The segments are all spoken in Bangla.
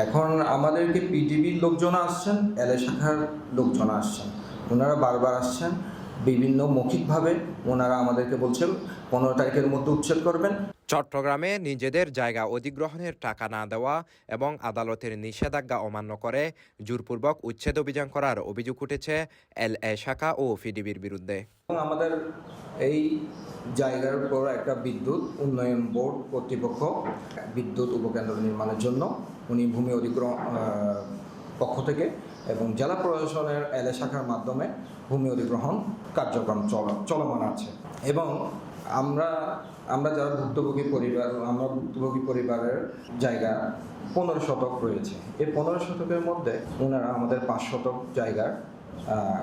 এখন আমাদেরকে পিডিবির লোকজন আসছেন, এলএ শাখার লোকজন আসছেন। ওনারা বারবার আসছেন, বিভিন্ন মৌখিকভাবে ওনারা আমাদেরকে বলছেন 15 তারিখের মধ্যে উচ্ছেদ করবেন। চট্টগ্রামে নিজেদের জায়গা অধিগ্রহণের টাকা না দেওয়া এবং আদালতের নিষেধাজ্ঞা অমান্য করে জোরপূর্বক উচ্ছেদ অভিযান করার অভিযোগ উঠেছে এলএ শাখা ও পিডিবির বিরুদ্ধে। এবং আমাদের এই জায়গার উপর একটা বিদ্যুৎ উন্নয়ন বোর্ড কর্তৃপক্ষ বিদ্যুৎ উপকেন্দ্র নির্মাণের জন্য উনি ভূমি অধিগ্রহণ পক্ষ থেকে এবং জেলা প্রশাসনের এলএ শাখার মাধ্যমে ভূমি অধিগ্রহণ কার্যক্রম চলমান আছে। এবং আমরা যারা ভুক্তভোগী পরিবারের জায়গা 15 শতক রয়েছে। এই 15 শতকের মধ্যে ওনারা আমাদের 5 শতক জায়গার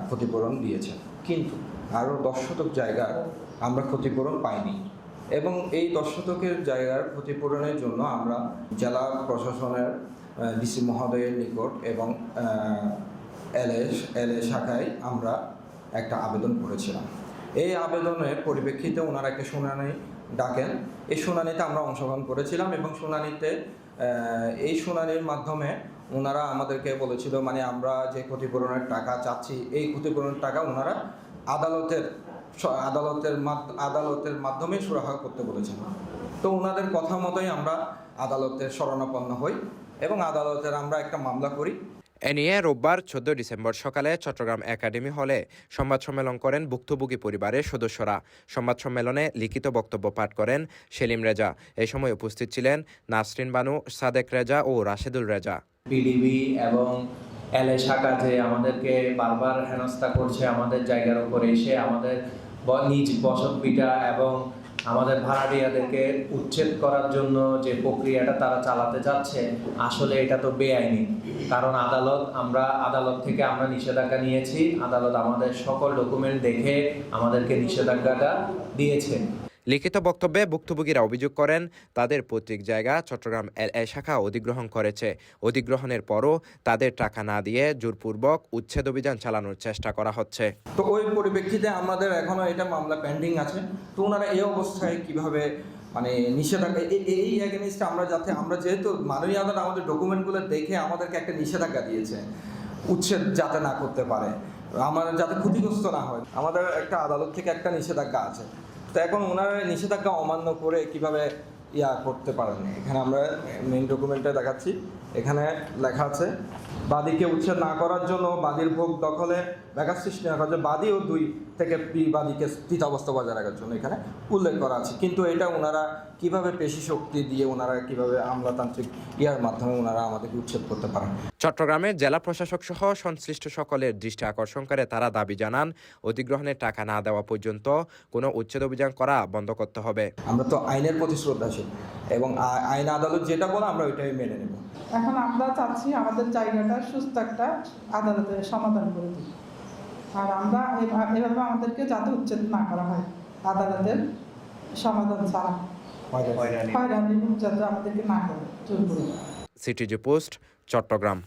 ক্ষতিপূরণ দিয়েছেন, কিন্তু আরও 10 শতক জায়গার আমরা ক্ষতিপূরণ পাইনি। এবং এই 10 শতকের জায়গার ক্ষতিপূরণের জন্য আমরা জেলা প্রশাসনের ডিসি মহোদয়ের নিকট এবং এলএ শাখায় আমরা একটা আবেদন করেছিলাম। এই আবেদনের পরিপ্রেক্ষিতে ওনারা একটা শুনানি ডাকেন। এই শুনানিতে আমরা অংশগ্রহণ করেছিলাম এবং এই শুনানির মাধ্যমে ওনারা আমাদেরকে বলেছিল, মানে আমরা যে ক্ষতিপূরণের টাকা চাচ্ছি, এই ক্ষতিপূরণের টাকা ওনারা আদালতের মাধ্যমে সুরাহা করতে বলেছেন। তো ওনাদের কথা মতোই আমরা আদালতের শরণাপন্ন হই এবং আদালতের আমরা একটা মামলা করি। এ নিয়ে রোববার 14 ডিসেম্বর সকালে চট্টগ্রাম একাডেমি হলে সংবাদ সম্মেলন করেন ভুক্তভোগী পরিবারের সদস্যরা। সংবাদ সম্মেলনে লিখিত বক্তব্য পাঠ করেন সেলিম রেজা। এই সময় উপস্থিত ছিলেন নাসরিন বানু, সাদেক রেজা ও রাশেদুল রেজা। পিডিবি এবং এলএ শাখা যে আমাদেরকে বারবার হেনস্থা করছে, আমাদের জায়গার উপরে এসে আমাদের নিজ বসত ভিটা এবং আমাদের ভাড়াটিয়াদেরকে উচ্ছেদ করার জন্য যে প্রক্রিয়াটা তারা চালাতে যাচ্ছে, আসলে এটা তো বেআইনি। কারণ আদালত থেকে আমরা নিষেধাজ্ঞা নিয়েছি, আদালত আমাদের সকল ডকুমেন্ট দেখে আমাদেরকে নিষেধাজ্ঞাটা দিয়েছে। লিখিত বক্তব্যে ভুক্তভোগীরা অভিযোগ করেন তাদের পৈতৃক জায়গা চট্টগ্রাম এলএ শাখা অধিগ্রহণ করেছে। অধিগ্রহণের পরও তাদের টাকা না দিয়ে জোরপূর্বক উচ্ছেদ অভিযান চালানোর চেষ্টা করা হচ্ছে। তো ওই পরিপ্রেক্ষিতে আমাদের এখনো এটা মামলা পেন্ডিং আছে। তো ওনারা এই অবস্থায় কিভাবে মানে নিষেধাজ্ঞা এই এগেনিস্টে আমরা যেহেতু মাননীয় আদালত আমাদের ডকুমেন্টগুলো দেখে আমাদেরকে একটা নিষেধাজ্ঞা দিয়েছে উচ্ছেদ যাতে না করতে পারে, আমাদের যাতে ক্ষতিগ্রস্ত না হয়, আমাদের একটা আদালত থেকে একটা নিষেধাজ্ঞা আছে। তো এখন ওনারা নিষেধাজ্ঞা অমান্য করে কিভাবে করতে পারেন। এখানে আমরা মেইন ডকুমেন্টে দেখাচ্ছি, এখানে লেখা আছে বাদীকে উচ্ছেদ না করার জন্য বাদীর ভোগ দখলে ব্যাঘাত সৃষ্টি না করার জন্য বাদী ও 2 থেকে বাদীকে স্থিতাবস্থা বজায় রাখার জন্য এখানে উল্লেখ করা আছে। কিন্তু এটা ওনারা কিভাবে পেশি শক্তি দিয়ে ওনারা কিভাবে আমলাতান্ত্রিক মাধ্যমে ওনারা আমাদেরকে উচ্ছেদ করতে পারেন। চট্টগ্রামের জেলা প্রশাসক সহ সংশ্লিষ্ট সকলের দৃষ্টি আকর্ষণ করে তারা দাবি জানান অধিগ্রহণের টাকা না দেওয়া পর্যন্ত কোনো উচ্ছেদ অভিযান করা বন্ধ করতে হবে। আমরা তো আইনের প্রতি শ্রদ্ধাশীল এবং আইন আদালত যেটা বলে আমরা ওইটাই মেনে নেব। এখন আমরা চাচ্ছি আমাদের জায়গাটা সুস্থ একটা আদালতের সমাধান করে দিই, আর আমরা এভাবে আমাদেরকে যাতে উচ্ছেদ না করা হয়, আদালতের সমাধান ছাড়া হয়রানি যাতে আমাদেরকে না করে। CTG post, Chittagong.